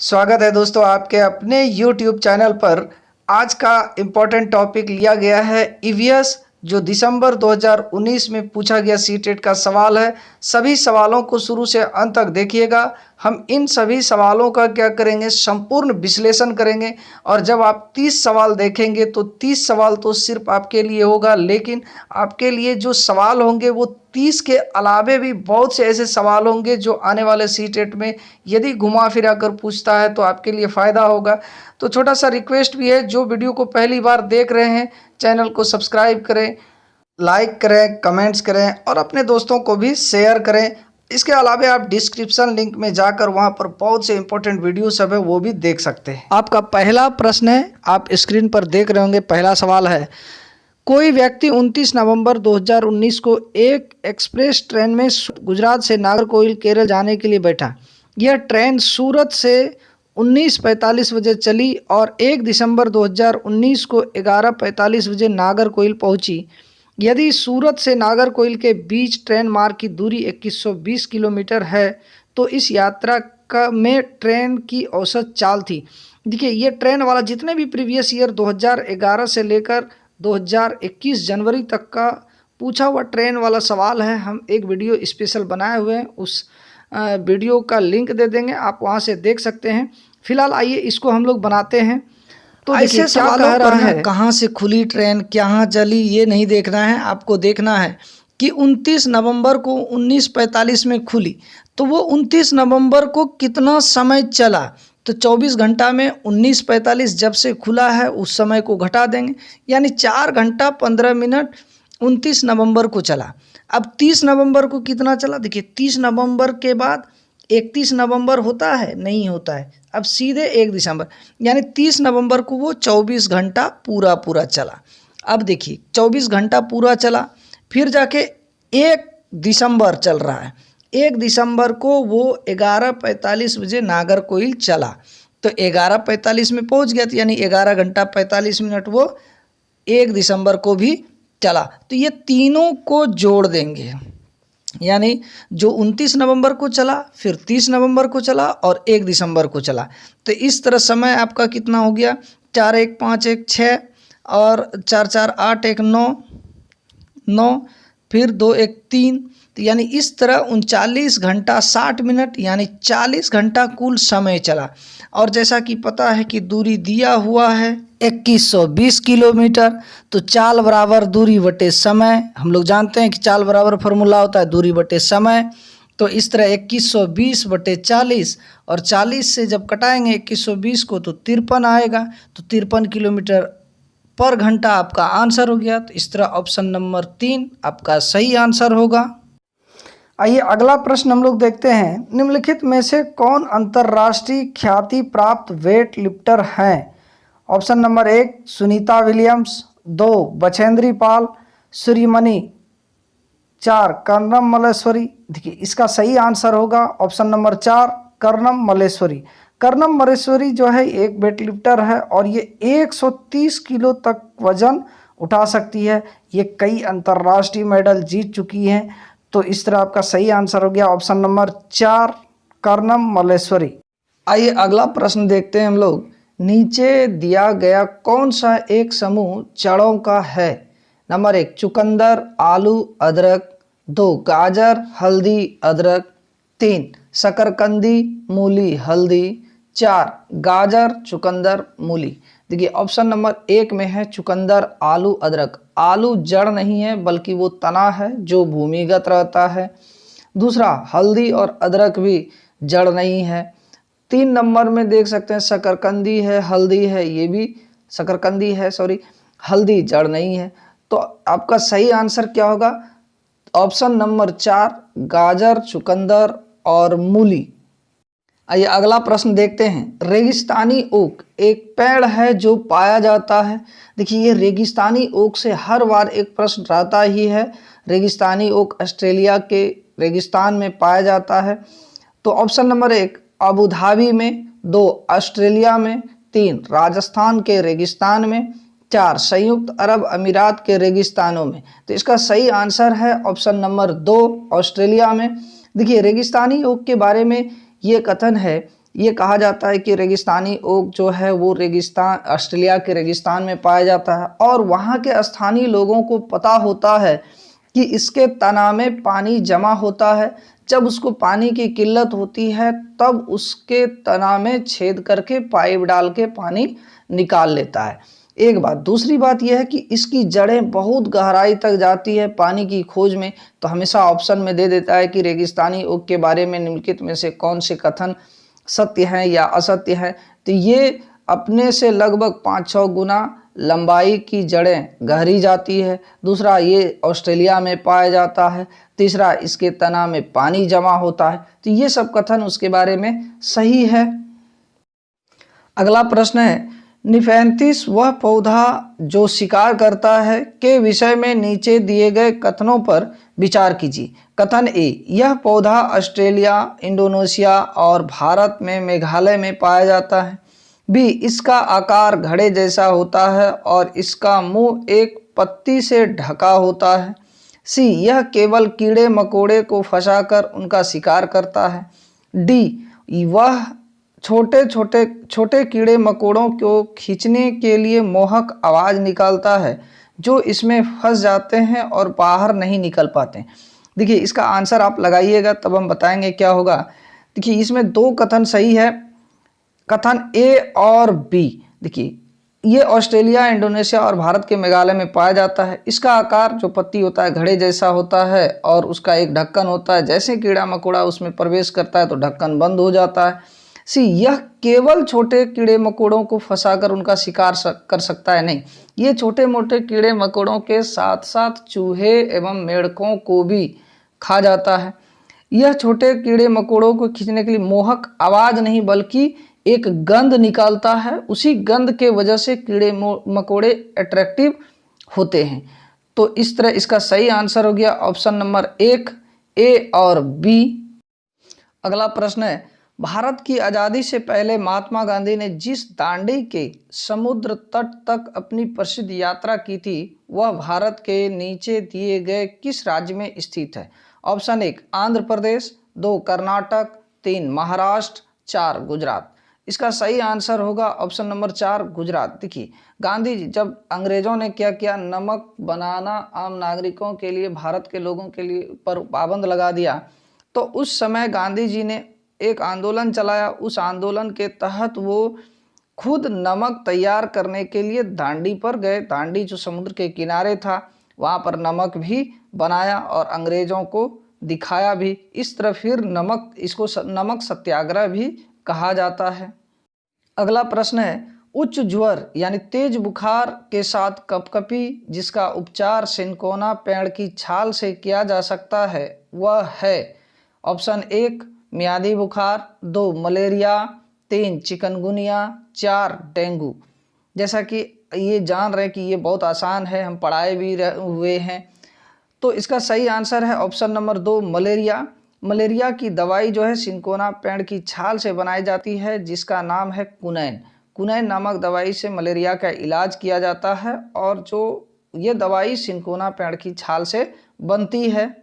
स्वागत है दोस्तों आपके अपने YouTube चैनल पर। आज का इम्पोर्टेंट टॉपिक लिया गया है ईवीएस, जो दिसंबर 2019 में पूछा गया सीटेट का सवाल है। सभी सवालों को शुरू से अंत तक देखिएगा। हम इन सभी सवालों का क्या करेंगे, संपूर्ण विश्लेषण करेंगे। और जब आप 30 सवाल देखेंगे तो 30 सवाल तो सिर्फ आपके लिए होगा, लेकिन आपके लिए जो सवाल होंगे वो 30 के अलावे भी बहुत से ऐसे सवाल होंगे जो आने वाले सीटेट में यदि घुमा फिरा कर पूछता है तो आपके लिए फ़ायदा होगा। तो छोटा सा रिक्वेस्ट भी है, जो वीडियो को पहली बार देख रहे हैं चैनल को सब्सक्राइब करें, लाइक करें, कमेंट्स करें और अपने दोस्तों को भी शेयर करें। इसके अलावा आप डिस्क्रिप्शन लिंक में जाकर वहां पर बहुत से इंपॉर्टेंट वीडियो सब है वो भी देख सकते हैं। आपका पहला प्रश्न है, आप स्क्रीन पर देख रहे होंगे। पहला सवाल है, कोई व्यक्ति 29 नवंबर 2019 को एक एक्सप्रेस ट्रेन में गुजरात से नागरकोइल केरल जाने के लिए बैठा। यह ट्रेन सूरत से 19:45 बजे चली और 1 दिसंबर 2019 को 11:45 बजे नागरकोइल पहुंची। यदि सूरत से नागरकोइल के बीच ट्रेन मार्ग की दूरी 2120 किलोमीटर है तो इस यात्रा में ट्रेन की औसत चाल थी। देखिए, ये ट्रेन वाला जितने भी प्रीवियस ईयर 2011 से लेकर 2021 जनवरी तक का पूछा हुआ ट्रेन वाला सवाल है। हम एक वीडियो स्पेशल बनाए हुए हैं, उस वीडियो का लिंक दे देंगे, आप वहां से देख सकते हैं। फिलहाल आइए इसको हम लोग बनाते हैं। तो ऐसे सवाल कह रहा है, कहाँ से खुली ट्रेन, कहाँ चली, ये नहीं देखना है। आपको देखना है कि 29 नवंबर को 19:45 में खुली, तो वो 29 नवंबर को कितना समय चला। तो 24 घंटा में 19:45 जब से खुला है उस समय को घटा देंगे, यानी 4 घंटा 15 मिनट 29 नवंबर को चला। अब 30 नवंबर को कितना चला, देखिए 30 नवंबर के बाद 31 नवंबर होता है, नहीं होता है। अब सीधे 1 दिसंबर, यानी 30 नवंबर को वो 24 घंटा पूरा चला। अब देखिए 24 घंटा पूरा चला, फिर जाके 1 दिसंबर चल रहा है। 1 दिसंबर को वो 11:45 बजे नागरकोइल चला, तो 11:45 में पहुंच गया, तो यानी 11 घंटा 45 मिनट वो 1 दिसंबर को भी चला। तो ये तीनों को जोड़ देंगे, यानी जो 29 नवंबर को चला, फिर 30 नवंबर को चला और 1 दिसंबर को चला। तो इस तरह समय आपका कितना हो गया, 4 1 5 1 6 और 4 4 8 1 9 9, फिर 2 1 3, तो यानी इस तरह 39 घंटा 60 मिनट यानी 40 घंटा कुल समय चला। और जैसा कि पता है कि दूरी दिया हुआ है 2120 किलोमीटर, तो चाल बराबर दूरी बटे समय। हम लोग जानते हैं कि चाल बराबर फार्मूला होता है दूरी बटे समय। तो इस तरह 2120 बटे 40, और 40 से जब कटाएंगे 2120 को तो 53 आएगा, तो 53 किलोमीटर पर घंटा आपका आंसर हो गया। तो इस तरह ऑप्शन नंबर 3 आपका सही आंसर होगा। आइए अगला प्रश्न हम लोग देखते हैं, निम्नलिखित में से कौन अंतर्राष्ट्रीय ख्याति प्राप्त वेट लिफ्टर हैं। Option number 1 Sunita Williams, 2 Bachendri Pal Suryamani, 4 Karnam Malleswari. देखिए इसका सही आंसर होगा ऑप्शन नंबर 4 कर्णम मल्लेश्वरी। कर्णम मल्लेश्वरी जो है एक वेट लिफ्टर है और ये 130 किलो तक वजन उठा सकती है। ये कई अंतर्राष्ट्रीय मेडल जीत चुकी हैं। तो इस तरह आपका सही आंसर हो गया ऑप्शन नंबर 4 कर्णम मल्लेश्वरी। आइए अगला प्रश्न देखते हैं हम लोग, नीचे दिया गया कौन सा एक समूह जड़ों का है। नंबर 1 चुकंदर आलू अदरक, 2 गाजर हल्दी अदरक, 3 शकरकंदी मूली हल्दी, 4 गाजर चुकंदर मूली। देखिए ऑप्शन नंबर 1 में है चुकंदर आलू अदरक। आलू जड़ नहीं है बल्कि वो तना है जो भूमिगत रहता है। दूसरा हल्दी और अदरक भी जड़ नहीं है। 3 नंबर में देख सकते हैं शकरकंदी है, हल्दी है, ये भी शकरकंदी है, सॉरी हल्दी जड़ नहीं है। तो आपका सही आंसर क्या होगा, ऑप्शन नंबर 4 गाजर चुकंदर और मूली। आइए अगला प्रश्न देखते हैं, रेगिस्तानी ओक एक पेड़ है जो पाया जाता है। देखिए ये रेगिस्तानी ओक से हर बार एक प्रश्न रहता ही है। रेगिस्तानी ओक ऑस्ट्रेलिया के रेगिस्तान में पाया जाता है। तो ऑप्शन नंबर 1 अबू धाबी में, 2 ऑस्ट्रेलिया में, 3 राजस्थान के रेगिस्तान में, 4 संयुक्त अरब अमीरात के रेगिस्तानों में। तो इसका सही आंसर है ऑप्शन नंबर 2 ऑस्ट्रेलिया में। देखिए रेगिस्तानी ओक के बारे में ये कथन है ये कहा जाता है कि रेगिस्तानी ओक जो है वो रेगिस्तान, ऑस्ट्रेलिया के रेगिस्तान में पाया जाता है और वहाँ के स्थानीय लोगों को पता होता है कि इसके तना में पानी जमा होता है। जब उसको पानी की किल्लत होती है तब उसके तना में छेद करके पाइप डाल के पानी निकाल लेता है। एक बात, दूसरी बात यह है कि इसकी जड़ें बहुत गहराई तक जाती है पानी की खोज में। तो हमेशा ऑप्शन में दे देता है कि रेगिस्तानी ओक के बारे में निम्नलिखित में से कौन से कथन सत्य हैं या असत्य हैं। तो ये अपने से लगभग 5-6 गुना लंबाई की जड़ें गहरी जाती है। दूसरा, ये ऑस्ट्रेलिया में पाया जाता है। तीसरा, इसके तना में पानी जमा होता है। तो ये सब कथन उसके बारे में सही है। अगला प्रश्न है, निफेंथिस वह पौधा जो शिकार करता है के विषय में नीचे दिए गए कथनों पर विचार कीजिए। कथन ए, यह पौधा ऑस्ट्रेलिया, इंडोनेशिया और भारत में मेघालय में पाया जाता है। बी, इसका आकार घड़े जैसा होता है और इसका मुंह एक पत्ती से ढका होता है। सी, यह केवल कीड़े मकोड़े को फंसाकर उनका शिकार करता है। डी, वह छोटे कीड़े मकोड़ों को खींचने के लिए मोहक आवाज़ निकालता है जो इसमें फंस जाते हैं और बाहर नहीं निकल पाते। देखिए, इसका आंसर आप लगाइएगा तब हम बताएंगे क्या होगा। देखिए, इसमें 2 कथन सही है, कथन ए और बी। देखिए, ये ऑस्ट्रेलिया, इंडोनेशिया और भारत के मेघालय में पाया जाता है। इसका आकार जो पत्ती होता है घड़े जैसा होता है और उसका एक ढक्कन होता है। जैसे कीड़ा मकोड़ा उसमें प्रवेश करता है तो ढक्कन बंद हो जाता है। सी, यह केवल छोटे कीड़े मकोड़ों को फंसाकर उनका शिकार कर सकता है। नहीं, ये छोटे मोटे कीड़े मकोड़ों के साथ साथ चूहे एवं मेंढकों को भी खा जाता है। यह छोटे कीड़े मकोड़ों को खींचने के लिए मोहक आवाज़ नहीं बल्कि एक गंध निकालता है। उसी गंध के वजह से कीड़े मकोड़े अट्रैक्टिव होते हैं। तो इस तरह इसका सही आंसर हो गया ऑप्शन नंबर 1, ए और बी। अगला प्रश्न है, भारत की आज़ादी से पहले महात्मा गांधी ने जिस दांडी के समुद्र तट तक अपनी प्रसिद्ध यात्रा की थी वह भारत के नीचे दिए गए किस राज्य में स्थित है। ऑप्शन 1 आंध्र प्रदेश, 2 कर्नाटक, 3 महाराष्ट्र, 4 गुजरात। इसका सही आंसर होगा ऑप्शन नंबर 4 गुजरात। देखिए, गांधी जी जब अंग्रेजों ने क्या किया, नमक बनाना आम नागरिकों के लिए, भारत के लोगों के लिए पर पाबंद लगा दिया, तो उस समय गांधी जी ने एक आंदोलन चलाया। उस आंदोलन के तहत वो खुद नमक तैयार करने के लिए दांडी पर गए। दांडी जो समुद्र के किनारे था वहाँ पर नमक भी बनाया और अंग्रेजों को दिखाया भी। इस तरह फिर इसको नमक सत्याग्रह भी कहा जाता है। अगला प्रश्न है, उच्च ज्वर यानी तेज बुखार के साथ कपकपी जिसका उपचार सिनकोना पेड़ की छाल से किया जा सकता है वह है। ऑप्शन 1 मियादी बुखार, 2 मलेरिया, 3 चिकनगुनिया, 4 डेंगू। जैसा कि ये जान रहे हैं कि ये बहुत आसान है, हम पढ़ाए भी हुए हैं। तो इसका सही आंसर है ऑप्शन नंबर 2 मलेरिया। मलेरिया की दवाई जो है सिनकोना पेड़ की छाल से बनाई जाती है जिसका नाम है कुनैन। कुनैन नामक दवाई से मलेरिया का इलाज किया जाता है और जो ये दवाई सिनकोना पेड़ की छाल से बनती है।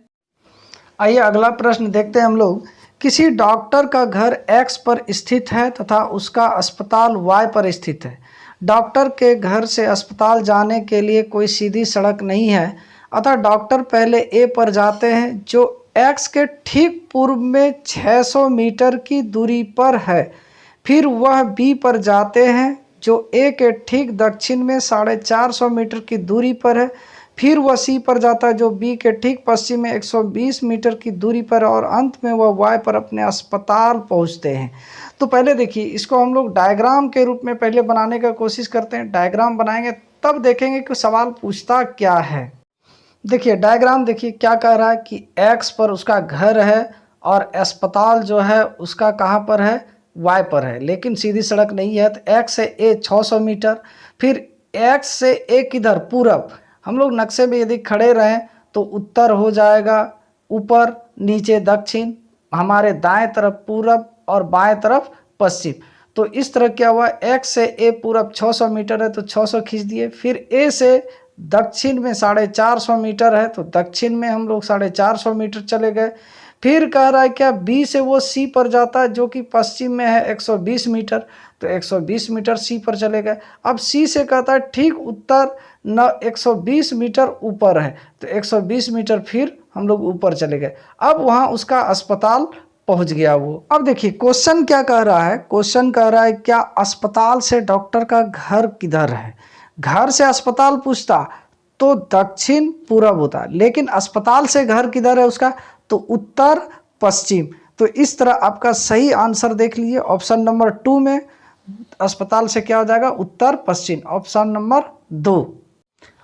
आइए अगला प्रश्न देखते हैं हम लोग। किसी डॉक्टर का घर X पर स्थित है तथा उसका अस्पताल Y पर स्थित है। डॉक्टर के घर से अस्पताल जाने के लिए कोई सीधी सड़क नहीं है, अतः डॉक्टर पहले A पर जाते हैं जो X के ठीक पूर्व में 600 मीटर की दूरी पर है। फिर वह B पर जाते हैं जो A के ठीक दक्षिण में 450 मीटर की दूरी पर है। फिर वह C पर जाता है जो B के ठीक पश्चिम में 120 मीटर की दूरी पर है और अंत में वह Y पर अपने अस्पताल पहुंचते हैं। तो पहले देखिए, इसको हम लोग डायग्राम के रूप में पहले बनाने का कोशिश करते हैं। डायग्राम बनाएंगे तब देखेंगे कि सवाल पूछता क्या है। देखिए डायग्राम, देखिए क्या कह रहा है कि X पर उसका घर है और अस्पताल जो है उसका कहाँ पर है, Y पर है, लेकिन सीधी सड़क नहीं है। तो X से A 600 मीटर, फिर X से A किधर, पूरब। हम लोग नक्शे में यदि खड़े रहें तो उत्तर हो जाएगा ऊपर, नीचे दक्षिण, हमारे दाएं तरफ पूरब और बाएं तरफ पश्चिम। तो इस तरह क्या हुआ, X से A पूरब 600 मीटर है तो 600 खींच दिए। फिर A से दक्षिण में 450 मीटर है तो दक्षिण में हम लोग 450 मीटर चले गए। फिर कह रहा है क्या बी से वो सी पर जाता है जो कि पश्चिम में है 120 मीटर, तो 120 मीटर सी पर चलेगा। अब सी से कहता है ठीक उत्तर न 120 मीटर ऊपर है, तो 120 मीटर फिर हम लोग ऊपर चले गए। अब वहाँ उसका अस्पताल पहुंच गया वो। अब देखिए क्वेश्चन क्या कह रहा है, क्वेश्चन कह रहा है क्या अस्पताल से डॉक्टर का घर किधर है। घर से अस्पताल पूछता तो दक्षिण पूरब होता, लेकिन अस्पताल से घर किधर है उसका, तो उत्तर पश्चिम। तो इस तरह आपका सही आंसर देख लीजिए, ऑप्शन नंबर 2 में अस्पताल से क्या हो जाएगा, उत्तर पश्चिम, ऑप्शन नंबर 2।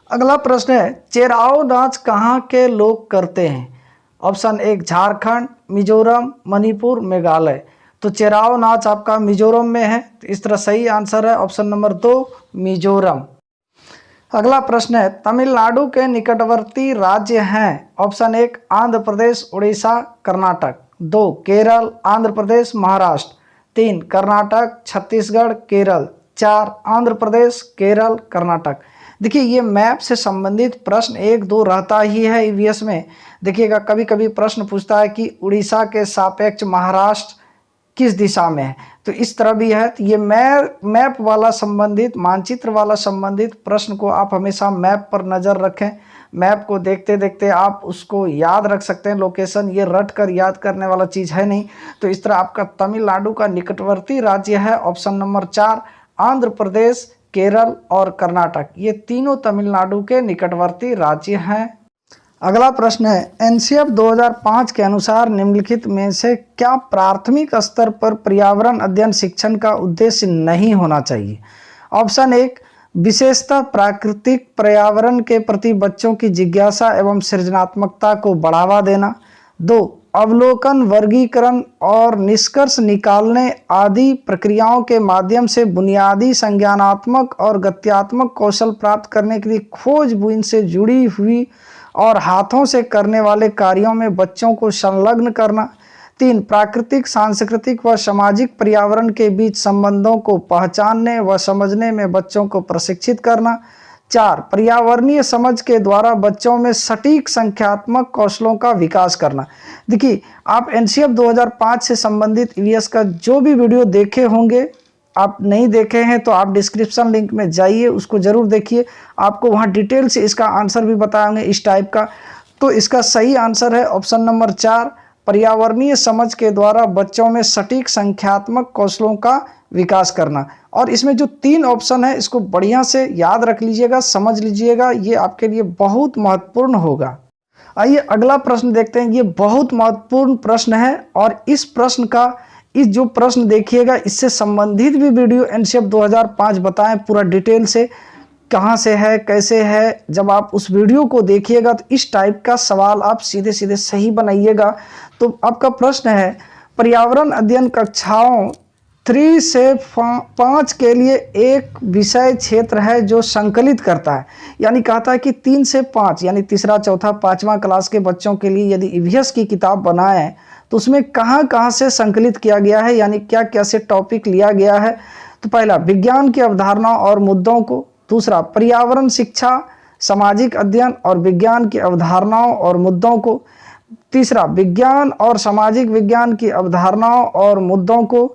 अगला प्रश्न है चेराओ नाच कहाँ के लोग करते हैं। ऑप्शन 1 झारखंड, मिजोरम, मणिपुर, मेघालय। तो चेराओ नाच आपका मिजोरम में है, तो इस तरह सही आंसर है ऑप्शन नंबर 2 मिजोरम। अगला प्रश्न है तमिलनाडु के निकटवर्ती राज्य हैं। ऑप्शन 1 आंध्र प्रदेश, उड़ीसा, कर्नाटक। 2 केरल, आंध्र प्रदेश, महाराष्ट्र। 3 कर्नाटक, छत्तीसगढ़, केरल। 4 आंध्र प्रदेश, केरल, कर्नाटक। देखिए ये मैप से संबंधित प्रश्न 1, 2 रहता ही है ईवीएस में। देखिएगा कभी कभी प्रश्न पूछता है कि उड़ीसा के सापेक्ष महाराष्ट्र किस दिशा में है, तो इस तरह भी है। तो ये मैप वाला संबंधित, मानचित्र वाला संबंधित प्रश्न को आप हमेशा मैप पर नज़र रखें। मैप को देखते देखते आप उसको याद रख सकते हैं लोकेशन, ये रट कर याद करने वाला चीज़ है नहीं। तो इस तरह आपका तमिलनाडु का निकटवर्ती राज्य है ऑप्शन नंबर 4 आंध्र प्रदेश, केरल और कर्नाटक। ये तीनों तमिलनाडु के निकटवर्ती राज्य हैं। अगला प्रश्न है एनसीएफ 2005 के अनुसार निम्नलिखित में से क्या प्राथमिक स्तर पर पर्यावरण अध्ययन शिक्षण का उद्देश्य नहीं होना चाहिए। ऑप्शन 1 विशेषतः प्राकृतिक पर्यावरण के प्रति बच्चों की जिज्ञासा एवं सृजनात्मकता को बढ़ावा देना। 2 अवलोकन, वर्गीकरण और निष्कर्ष निकालने आदि प्रक्रियाओं के माध्यम से बुनियादी संज्ञानात्मक और गत्यात्मक कौशल प्राप्त करने के लिए खोजबीन से जुड़ी हुई और हाथों से करने वाले कार्यों में बच्चों को संलग्न करना। 3 प्राकृतिक, सांस्कृतिक व सामाजिक पर्यावरण के बीच संबंधों को पहचानने व समझने में बच्चों को प्रशिक्षित करना। 4 पर्यावरणीय समझ के द्वारा बच्चों में सटीक संख्यात्मक कौशलों का विकास करना। देखिए आप एनसीएफ 2005 से संबंधित ईवीएस का जो भी वीडियो देखे होंगे, आप नहीं देखे हैं तो आप डिस्क्रिप्शन लिंक में जाइए, उसको ज़रूर देखिए, आपको वहाँ डिटेल से इसका आंसर भी बताएंगे इस टाइप का। तो इसका सही आंसर है ऑप्शन नंबर 4 पर्यावरणीय समझ के द्वारा बच्चों में सटीक संख्यात्मक कौशलों का विकास करना। और इसमें जो 3 ऑप्शन है इसको बढ़िया से याद रख लीजिएगा, समझ लीजिएगा, ये आपके लिए बहुत महत्वपूर्ण होगा। आइए अगला प्रश्न देखते हैं। ये बहुत महत्वपूर्ण प्रश्न है और इस प्रश्न का, इस जो प्रश्न देखिएगा इससे संबंधित भी वीडियो एनसीएफ 2005 बताएं पूरा डिटेल से, कहाँ से है, कैसे है। जब आप उस वीडियो को देखिएगा तो इस टाइप का सवाल आप सीधे सीधे सही बनाइएगा। तो आपका प्रश्न है पर्यावरण अध्ययन कक्षाओं 3 से 5 के लिए एक विषय क्षेत्र है जो संकलित करता है। यानी कहता है कि 3 से 5 यानी तीसरा, चौथा, 5वां क्लास के बच्चों के लिए यदि ईवीएस की किताब बनाएं तो उसमें कहाँ कहाँ से संकलित किया गया है, यानी क्या क्या से टॉपिक लिया गया है। तो पहला विज्ञान की अवधारणा और मुद्दों को। दूसरा पर्यावरण शिक्षा, सामाजिक अध्ययन और विज्ञान की अवधारणाओं और मुद्दों को। तीसरा विज्ञान और सामाजिक विज्ञान की अवधारणाओं और मुद्दों को।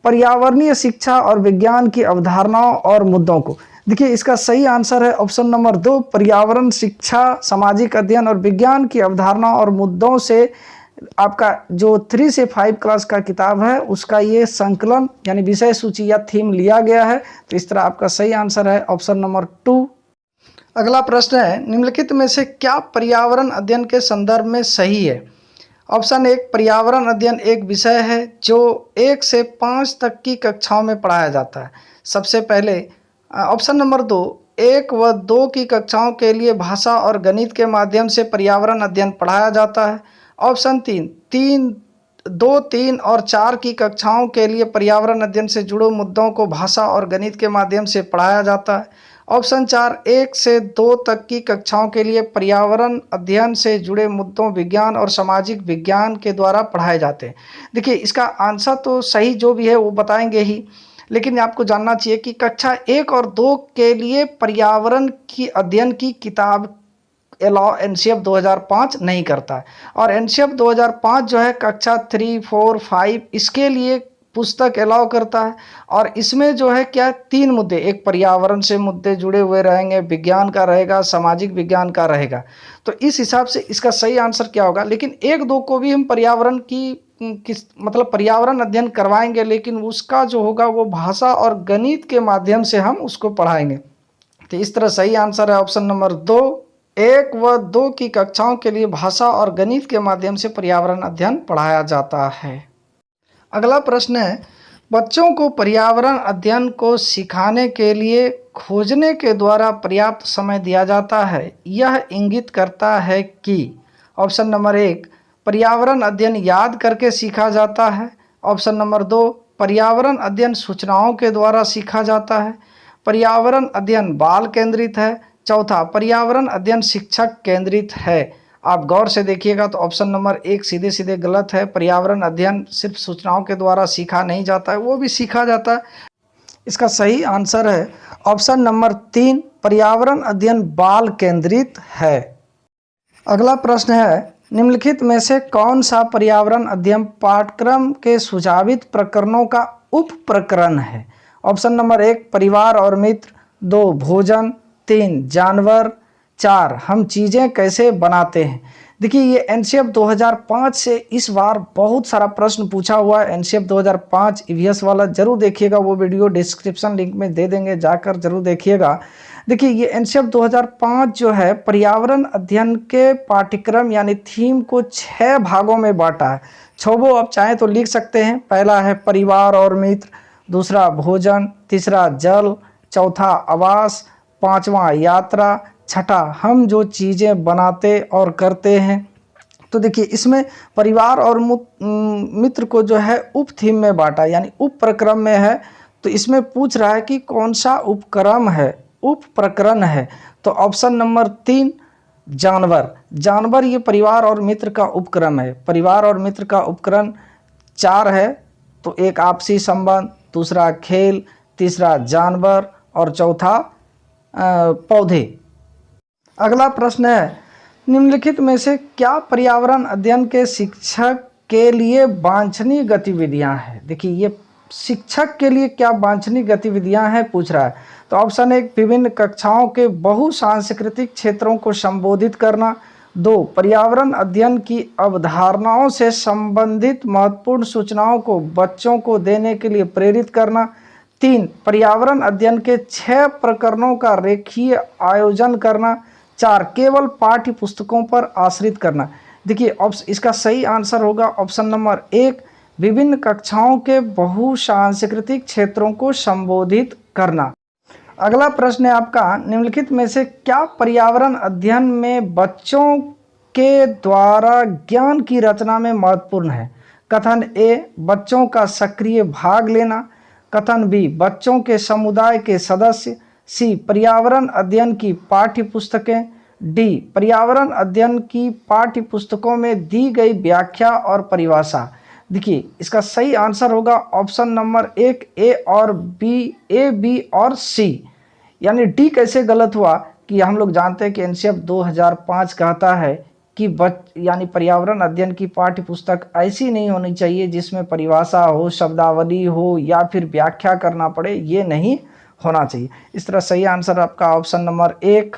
पर्यावरणीय शिक्षा और विज्ञान की अवधारणाओं और मुद्दों को। देखिए इसका सही आंसर है ऑप्शन नंबर 2 पर्यावरण शिक्षा, सामाजिक अध्ययन और विज्ञान की अवधारणा और मुद्दों से आपका जो 3 से 5 क्लास का किताब है उसका ये संकलन यानी विषय सूची या थीम लिया गया है। तो इस तरह आपका सही आंसर है ऑप्शन नंबर 2। अगला प्रश्न है निम्नलिखित में से क्या पर्यावरण अध्ययन के संदर्भ में सही है। ऑप्शन 1 पर्यावरण अध्ययन एक विषय है जो 1 से 5 तक की कक्षाओं में पढ़ाया जाता है। सबसे पहले ऑप्शन नंबर 2 1 व 2 की कक्षाओं के लिए भाषा और गणित के माध्यम से पर्यावरण अध्ययन पढ़ाया जाता है। ऑप्शन 2, 3 और 4 की कक्षाओं के लिए पर्यावरण अध्ययन से जुड़े मुद्दों को भाषा और गणित के माध्यम से पढ़ाया जाता है। ऑप्शन 4 1 से 2 तक की कक्षाओं के लिए पर्यावरण अध्ययन से जुड़े मुद्दों विज्ञान और सामाजिक विज्ञान के द्वारा पढ़ाए जाते हैं। देखिए इसका आंसर तो सही जो भी है वो बताएंगे ही, लेकिन आपको जानना चाहिए कि कक्षा 1 और 2 के लिए पर्यावरण की अध्ययन की किताब अलाउ एनसीएफ 2005 नहीं करता है। और एनसीएफ 2005 जो है कक्षा 3, 4, 5 इसके लिए पुस्तक अलाउ करता है। और इसमें जो है क्या 3 मुद्दे, एक पर्यावरण से मुद्दे जुड़े हुए रहेंगे, विज्ञान का रहेगा, सामाजिक विज्ञान का रहेगा। तो इस हिसाब से इसका सही आंसर क्या होगा। लेकिन 1-2 को भी हम पर्यावरण की मतलब पर्यावरण अध्ययन करवाएंगे, लेकिन उसका जो होगा वो भाषा और गणित के माध्यम से हम उसको पढ़ाएंगे। तो इस तरह सही आंसर है ऑप्शन नंबर 2। 1 व 2 की कक्षाओं के लिए भाषा और गणित के माध्यम से पर्यावरण अध्ययन पढ़ाया जाता है। अगला प्रश्न है, बच्चों को पर्यावरण अध्ययन को सिखाने के लिए खोजने के द्वारा पर्याप्त समय दिया जाता है, यह इंगित करता है कि ऑप्शन नंबर 1 पर्यावरण अध्ययन याद करके सीखा जाता है, ऑप्शन नंबर 2 पर्यावरण अध्ययन सूचनाओं के द्वारा सीखा जाता है, पर्यावरण अध्ययन बाल केंद्रित है, चौथा पर्यावरण अध्ययन शिक्षक केंद्रित है। आप गौर से देखिएगा तो ऑप्शन नंबर 1 सीधे सीधे गलत है। पर्यावरण अध्ययन सिर्फ सूचनाओं के द्वारा सीखा नहीं जाता है, वो भी सीखा जाता है। इसका सही आंसर है ऑप्शन नंबर 3 पर्यावरण अध्ययन बाल केंद्रित है। अगला प्रश्न है, निम्नलिखित में से कौन सा पर्यावरण अध्ययन पाठ्यक्रम के सुझावित प्रकरणों का उप प्रकरण है। ऑप्शन नंबर 1 परिवार और मित्र, 2 भोजन, 3 जानवर, 4 हम चीज़ें कैसे बनाते हैं। देखिए ये एनसीएफ 2005 से इस बार बहुत सारा प्रश्न पूछा हुआ है। एनसीएफ 2005 ईवीएस वाला जरूर देखिएगा, वो वीडियो डिस्क्रिप्शन लिंक में दे देंगे, जाकर जरूर देखिएगा। देखिए ये एनसीएफ 2005 जो है पर्यावरण अध्ययन के पाठ्यक्रम यानी थीम को 6 भागों में बांटा है। 6 आप चाहें तो लिख सकते हैं। पहला है परिवार और मित्र, दूसरा भोजन, तीसरा जल, चौथा आवास, 5वां यात्रा, छठा हम जो चीज़ें बनाते और करते हैं। तो देखिए इसमें परिवार और मित्र को जो है उप थीम में बांटा यानी उप प्रक्रम में है। तो इसमें पूछ रहा है कि कौन सा उपक्रम है, उप प्रकरण है। तो ऑप्शन नंबर 3 जानवर। जानवर ये परिवार और मित्र का उपक्रम है। परिवार और मित्र का उपक्रम 4 है। तो एक आपसी संबंध, दूसरा खेल, तीसरा जानवर और चौथा पौधे। अगला प्रश्न है, निम्नलिखित में से क्या पर्यावरण अध्ययन के शिक्षक के लिए वांछनीय गतिविधियां हैं। देखिए ये शिक्षक के लिए क्या वांछनीय गतिविधियां हैं पूछ रहा है। तो ऑप्शन 1 विभिन्न कक्षाओं के बहुसांस्कृतिक क्षेत्रों को संबोधित करना, 2 पर्यावरण अध्ययन की अवधारणाओं से संबंधित महत्वपूर्ण सूचनाओं को बच्चों को देने के लिए प्रेरित करना, 3 पर्यावरण अध्ययन के 6 प्रकरणों का रेखीय आयोजन करना, 4 केवल पाठ्य पुस्तकों पर आश्रित करना। देखिए इसका सही आंसर होगा ऑप्शन नंबर 1 विभिन्न कक्षाओं के बहुसांस्कृतिक क्षेत्रों को संबोधित करना। अगला प्रश्न है आपका, निम्नलिखित में से क्या पर्यावरण अध्ययन में बच्चों के द्वारा ज्ञान की रचना में महत्वपूर्ण है। कथन ए बच्चों का सक्रिय भाग लेना, कथन बी बच्चों के समुदाय के सदस्य, सी पर्यावरण अध्ययन की पाठ्य पुस्तकें, डी पर्यावरण अध्ययन की पाठ्य पुस्तकों में दी गई व्याख्या और परिभाषा। देखिए इसका सही आंसर होगा ऑप्शन नंबर 1 ए और बी, ए बी और सी। यानी डी कैसे गलत हुआ कि हम लोग जानते हैं कि एनसीएफ 2005 कहता है कि यानी पर्यावरण अध्ययन की पाठ्य पुस्तक ऐसी नहीं होनी चाहिए जिसमें परिभाषा हो, शब्दावली हो या फिर व्याख्या करना पड़े, ये नहीं होना चाहिए। इस तरह सही आंसर आपका ऑप्शन नंबर 1।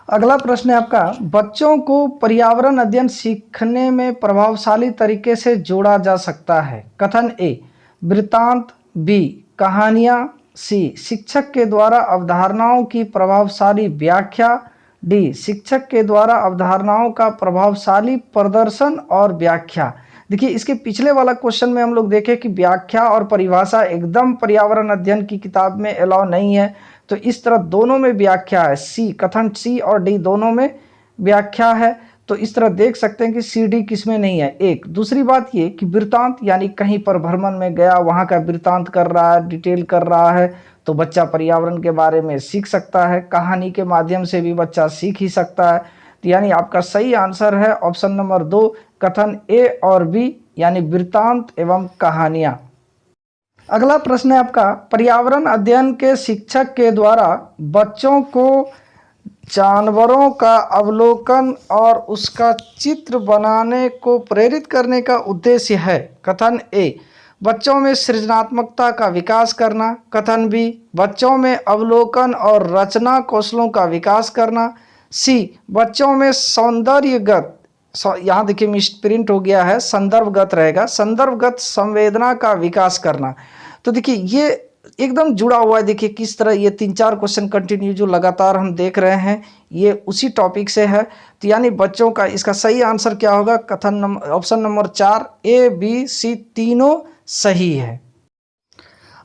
अगला प्रश्न है आपका, बच्चों को पर्यावरण अध्ययन सीखने में प्रभावशाली तरीके से जोड़ा जा सकता है। कथन ए वृत्तांत, बी कहानियाँ, सी शिक्षक के द्वारा अवधारणाओं की प्रभावशाली व्याख्या, डी शिक्षक के द्वारा अवधारणाओं का प्रभावशाली प्रदर्शन और व्याख्या। देखिए इसके पिछले वाला क्वेश्चन में हम लोग देखें कि व्याख्या और परिभाषा एकदम पर्यावरण अध्ययन की किताब में अलाउ नहीं है। तो इस तरह दोनों में व्याख्या है, सी कथन सी और डी दोनों में व्याख्या है। तो इस तरह देख सकते हैं कि सी डी किसमें नहीं है। एक दूसरी बात ये कि वृत्तांत यानी कहीं पर भ्रमण में गया, वहाँ का वृत्तांत कर रहा है, डिटेल कर रहा है, तो बच्चा पर्यावरण के बारे में सीख सकता है। कहानी के माध्यम से भी बच्चा सीख ही सकता है। तो यानी आपका सही आंसर है ऑप्शन नंबर 2 कथन ए और बी यानी वृत्तांत एवं कहानियाँ। अगला प्रश्न है आपका, पर्यावरण अध्ययन के शिक्षक के द्वारा बच्चों को जानवरों का अवलोकन और उसका चित्र बनाने को प्रेरित करने का उद्देश्य है। कथन ए, बच्चों में सृजनात्मकता का विकास करना। कथन बी, बच्चों में अवलोकन और रचना कौशलों का विकास करना। सी, बच्चों में सौंदर्यगत, यहाँ देखिए मिस प्रिंट हो गया है, संदर्भगत रहेगा, संदर्भगत संवेदना का विकास करना। तो देखिए ये एकदम जुड़ा हुआ है। देखिए किस तरह ये 3-4 क्वेश्चन कंटिन्यू जो लगातार हम देख रहे हैं ये उसी टॉपिक से है। तो यानी बच्चों का इसका सही आंसर क्या होगा? कथन number option number 4 A B C तीनों सही है।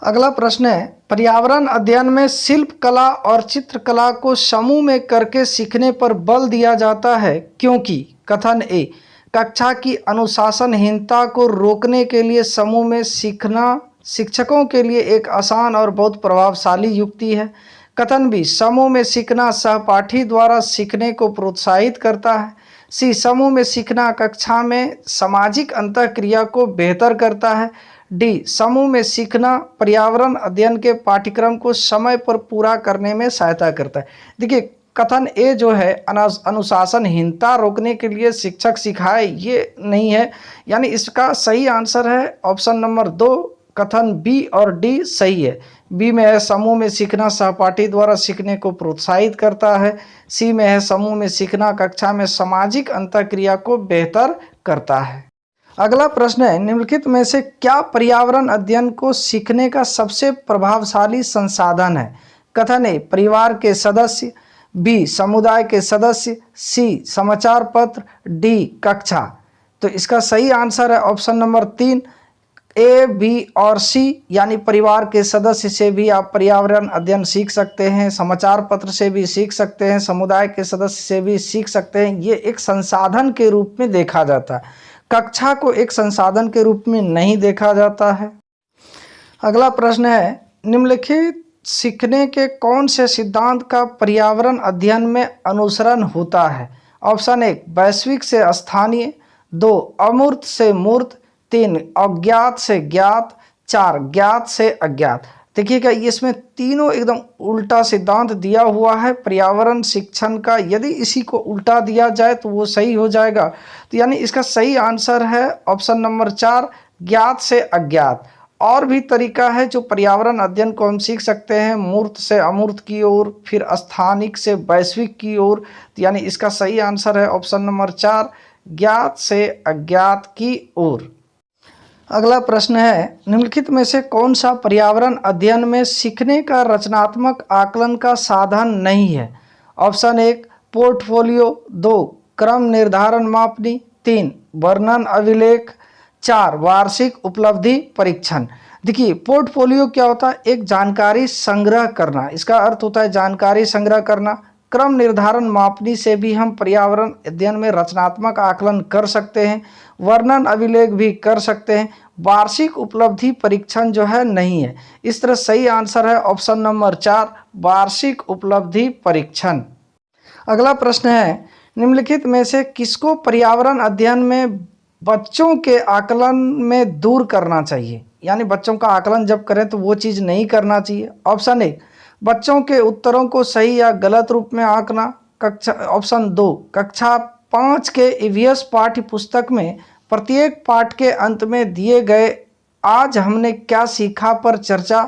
अगला प्रश्न है, पर्यावरण अध्ययन में शिल्प कला और चित्रकला को समूह में करके सीखने पर बल दिया जाता है क्योंकि? कथन ए, कक्षा की अनुशासनहीनता को रोकने के लिए समूह में सीखना शिक्षकों के लिए एक आसान और बहुत प्रभावशाली युक्ति है। कथन बी, समूह में सीखना सहपाठी द्वारा सीखने को प्रोत्साहित करता है। सी, समूह में सीखना कक्षा में सामाजिक अंतःक्रिया को बेहतर करता है। डी, समूह में सीखना पर्यावरण अध्ययन के पाठ्यक्रम को समय पर पूरा करने में सहायता करता है। देखिए कथन ए जो है अनुशासनहीनता रोकने के लिए शिक्षक सिखाए, ये नहीं है, यानी इसका सही आंसर है ऑप्शन नंबर 2, कथन बी और डी सही है। बी में है समूह में सीखना सहपाठी द्वारा सीखने को प्रोत्साहित करता है। सी में है समूह में सीखना कक्षा में सामाजिक अंतःक्रिया को बेहतर करता है। अगला प्रश्न है, निम्नलिखित में से क्या पर्यावरण अध्ययन को सीखने का सबसे प्रभावशाली संसाधन है? कथन ए, परिवार के सदस्य। बी, समुदाय के सदस्य। सी, समाचार पत्र। डी, कक्षा। तो इसका सही आंसर है ऑप्शन नंबर 3 ए बी और सी, यानी परिवार के सदस्य से भी आप पर्यावरण अध्ययन सीख सकते हैं, समाचार पत्र से भी सीख सकते हैं, समुदाय के सदस्य से भी सीख सकते हैं। ये एक संसाधन के रूप में देखा जाता है, कक्षा को एक संसाधन के रूप में नहीं देखा जाता है। अगला प्रश्न है, निम्नलिखित सीखने के कौन से सिद्धांत का पर्यावरण अध्ययन में अनुसरण होता है? ऑप्शन 1, वैश्विक से स्थानीय। 2, अमूर्त से मूर्त। 3, अज्ञात से ज्ञात। 4, ज्ञात से अज्ञात। देखिएगा इसमें तीनों एकदम उल्टा सिद्धांत दिया हुआ है पर्यावरण शिक्षण का। यदि इसी को उल्टा दिया जाए तो वो सही हो जाएगा। तो यानी इसका सही आंसर है ऑप्शन नंबर 4, ज्ञात से अज्ञात। और भी तरीका है जो पर्यावरण अध्ययन को हम सीख सकते हैं, मूर्त से अमूर्त की ओर, फिर स्थानिक से वैश्विक की ओर। तो यानी इसका सही आंसर है ऑप्शन नंबर 4, ज्ञात से अज्ञात की ओर। अगला प्रश्न है, निम्नलिखित में से कौन सा पर्यावरण अध्ययन में सीखने का रचनात्मक आकलन का साधन नहीं है? Option 1, portfolio. 2, क्रम निर्धारण मापनी। 3, वर्णन अभिलेख। 4, वार्षिक उपलब्धि परीक्षण। देखिए पोर्टफोलियो क्या होता है? एक जानकारी संग्रह करना, इसका अर्थ होता है जानकारी संग्रह करना। क्रम निर्धारण मापनी से भी हम पर्यावरण अध्ययन में रचनात्मक आकलन कर सकते हैं, वर्णन अभिलेख भी कर सकते हैं। वार्षिक उपलब्धि परीक्षण जो है नहीं है। इस तरह सही आंसर है ऑप्शन नंबर 4, वार्षिक उपलब्धि परीक्षण। अगला प्रश्न है, निम्नलिखित में से किसको पर्यावरण अध्ययन में बच्चों के आकलन में दूर करना चाहिए? यानी बच्चों का आकलन जब करें तो वो चीज़ नहीं करना चाहिए। ऑप्शन 1, बच्चों के उत्तरों को सही या गलत रूप में आंकना। ऑप्शन 2, कक्षा 5 के ईवीएस पाठ्य पुस्तक में प्रत्येक पाठ के अंत में दिए गए आज हमने क्या सीखा पर चर्चा।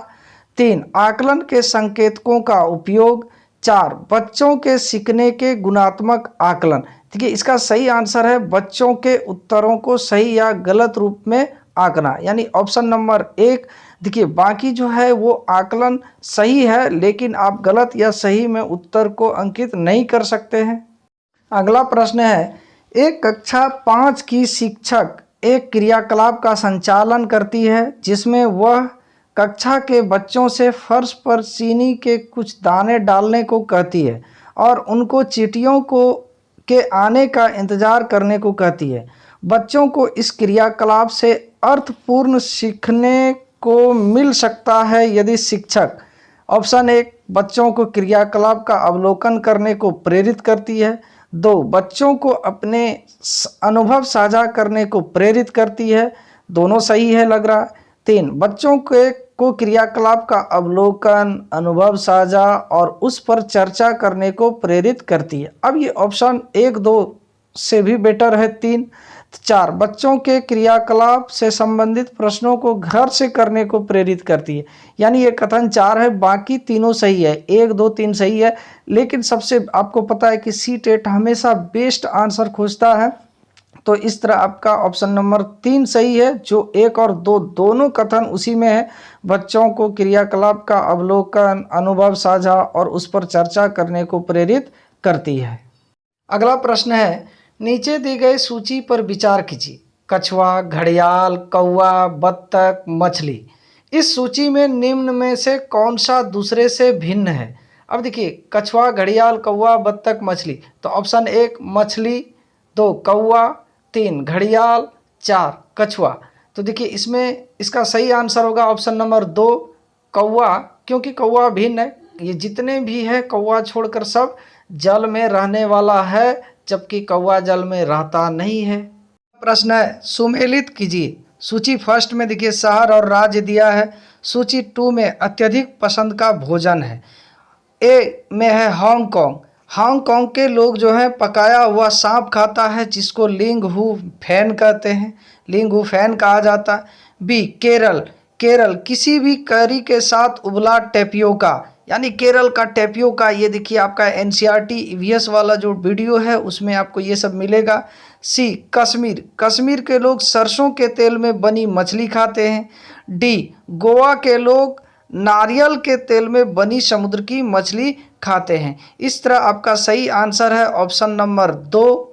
3, आकलन के संकेतकों का उपयोग। 4, बच्चों के सीखने के गुणात्मक आकलन। देखिए इसका सही आंसर है बच्चों के उत्तरों को सही या गलत रूप में आंकना, यानी ऑप्शन नंबर 1। देखिए बाकी जो है वो आकलन सही है, लेकिन आप गलत या सही में उत्तर को अंकित नहीं कर सकते हैं। अगला प्रश्न है, एक कक्षा 5 की शिक्षक एक क्रियाकलाप का संचालन करती है जिसमें वह कक्षा के बच्चों से फर्श पर चीनी के कुछ दाने डालने को कहती है और उनको चींटियों के आने का इंतजार करने को कहती है। बच्चों को इस क्रियाकलाप से अर्थपूर्ण सीखने को मिल सकता है यदि शिक्षक। ऑप्शन 1, बच्चों को क्रियाकलाप का अवलोकन करने को प्रेरित करती है। 2, बच्चों को अपने अनुभव साझा करने को प्रेरित करती है, दोनों सही है लग रहा है। 3, बच्चों को क्रियाकलाप का अवलोकन, अनुभव साझा और उस पर चर्चा करने को प्रेरित करती है। अब ये ऑप्शन 1, 2 से भी बेटर है। 3, 4 बच्चों के क्रियाकलाप से संबंधित प्रश्नों को घर से करने को प्रेरित करती है। यानी ये कथन 4 है, बाकी तीनों सही है। 1, 2, 3 सही है, लेकिन सबसे आपको पता है कि सीटेट हमेशा बेस्ट आंसर खोजता है, तो इस तरह आपका ऑप्शन नंबर 3 सही है। जो 1 और 2 दोनों कथन उसी में है, बच्चों को क्रियाकलाप का अवलोकन, अनुभव साझा और उस पर चर्चा करने को प्रेरित करती है। अगला प्रश्न है, नीचे दी गई सूची पर विचार कीजिए। कछुआ, घड़ियाल, कौवा, बत्तख, मछली। इस सूची में निम्न में से कौन सा दूसरे से भिन्न है? अब देखिए, कछुआ, घड़ियाल, कौवा, बत्तख, मछली, तो ऑप्शन 1 मछली, 2 कौवा, 3 घड़ियाल, 4 कछुआ। तो देखिए इसमें इसका सही आंसर होगा ऑप्शन नंबर 2 कौवा, क्योंकि कौवा भिन्न है। ये जितने भी है कौवा छोड़कर सब जल में रहने वाला है, जबकि कौवा जल में रहता नहीं है। प्रश्न है, सुमेलित कीजिए। सूची फर्स्ट में देखिए शहर और राज्य दिया है। सूची 2 में अत्यधिक पसंद का भोजन है। ए में है हांगकांग। हांगकांग के लोग जो है पकाया हुआ सांप खाता है, जिसको लिंग हु फैन कहते हैं, लिंग हु फैन कहा जाता है। बी केरल, केरल किसी भी करी के साथ उबला टेपियोका, यानी केरल का टेपियोका। ये देखिए आपका एनसीईआरटी ईवीएस वाला जो वीडियो है उसमें आपको ये सब मिलेगा। सी कश्मीर, कश्मीर के लोग सरसों के तेल में बनी मछली खाते हैं। डी गोवा के लोग नारियल के तेल में बनी समुद्र की मछली खाते हैं। इस तरह आपका सही आंसर है ऑप्शन नंबर 2।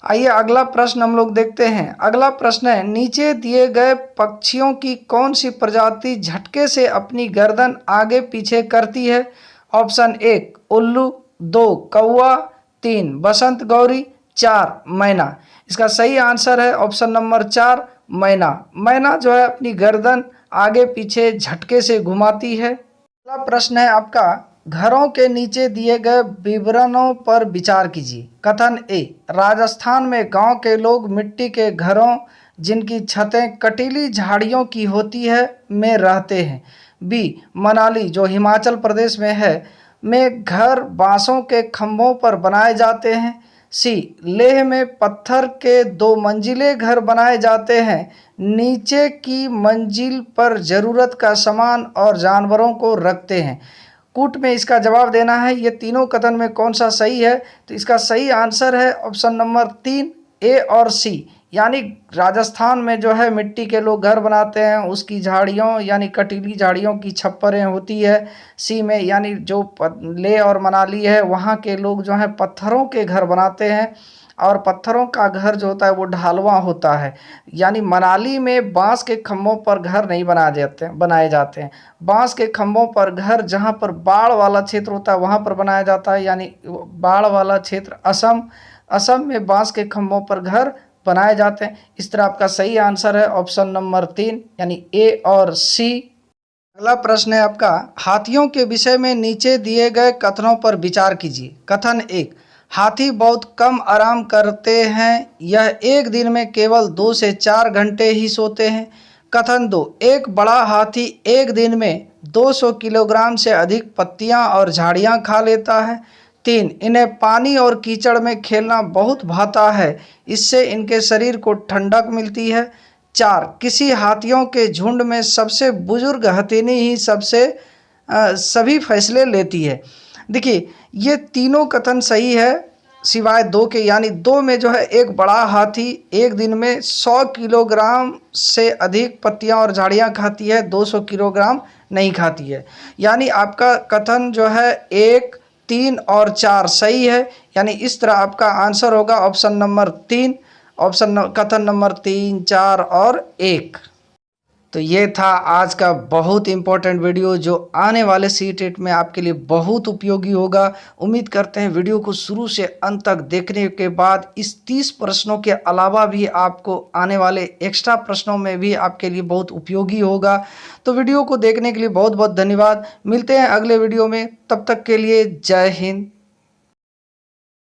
आइए अगला प्रश्न हम लोग देखते हैं। अगला प्रश्न है, नीचे दिए गए पक्षियों की कौन सी प्रजाति झटके से अपनी गर्दन आगे पीछे करती है? ऑप्शन 1 उल्लू, 2 कौवा, 3 बसंत गौरी, 4 मैना। इसका सही आंसर है ऑप्शन नंबर 4 मैना। मैना जो है अपनी गर्दन आगे पीछे झटके से घुमाती है। अगला प्रश्न है आपका, घरों के नीचे दिए गए विवरणों पर विचार कीजिए। कथन ए, राजस्थान में गांव के लोग मिट्टी के घरों जिनकी छतें कटीली झाड़ियों की होती है में रहते हैं। बी मनाली जो हिमाचल प्रदेश में है में घर बांसों के खंभों पर बनाए जाते हैं। सी लेह में पत्थर के 2 मंजिले घर बनाए जाते हैं, नीचे की मंजिल पर ज़रूरत का सामान और जानवरों को रखते हैं। कूट में इसका जवाब देना है, ये तीनों कथन में कौन सा सही है? तो इसका सही आंसर है ऑप्शन नंबर 3 ए और सी। यानी राजस्थान में जो है मिट्टी के लोग घर बनाते हैं, उसकी झाड़ियों यानी कटीली झाड़ियों की छप्परें होती है। सी में यानी जो लेह और मनाली है वहाँ के लोग जो है पत्थरों के घर बनाते हैं, और पत्थरों का घर जो होता है वो ढालवा होता है। यानी मनाली में बांस के खंभों पर घर नहीं बनाए जाते हैं। बांस के खंभों पर घर जहाँ पर बाढ़ वाला क्षेत्र होता है वहाँ पर बनाया जाता है, यानी बाढ़ वाला क्षेत्र असम में बांस के खंभों पर घर बनाए जाते हैं। इस तरह आपका सही आंसर है ऑप्शन नंबर 3 यानी ए और सी। अगला प्रश्न है आपका, हाथियों के विषय में नीचे दिए गए कथनों पर विचार कीजिए। कथन 1, हाथी बहुत कम आराम करते हैं, यह एक दिन में केवल 2 से 4 घंटे ही सोते हैं। कथन 2, एक बड़ा हाथी एक दिन में 200 किलोग्राम से अधिक पत्तियां और झाड़ियां खा लेता है। 3, इन्हें पानी और कीचड़ में खेलना बहुत भाता है, इससे इनके शरीर को ठंडक मिलती है। 4, किसी हाथियों के झुंड में सबसे बुजुर्ग हथिनी ही सभी फैसले लेती है। देखिए ये तीनों कथन सही है सिवाय 2 के, यानी 2 में जो है एक बड़ा हाथी एक दिन में 100 किलोग्राम से अधिक पत्तियां और झाड़ियां खाती है, 200 किलोग्राम नहीं खाती है। यानी आपका कथन जो है 1, 3 और 4 सही है, यानी इस तरह आपका आंसर होगा ऑप्शन नंबर 3, कथन नंबर 3, 4 और 1। तो ये था आज का बहुत इम्पोर्टेंट वीडियो जो आने वाले सीटेट में आपके लिए बहुत उपयोगी होगा। उम्मीद करते हैं वीडियो को शुरू से अंत तक देखने के बाद इस 30 प्रश्नों के अलावा भी आपको आने वाले एक्स्ट्रा प्रश्नों में भी आपके लिए बहुत उपयोगी होगा। तो वीडियो को देखने के लिए बहुत बहुत धन्यवाद। मिलते हैं अगले वीडियो में, तब तक के लिए जय हिंद।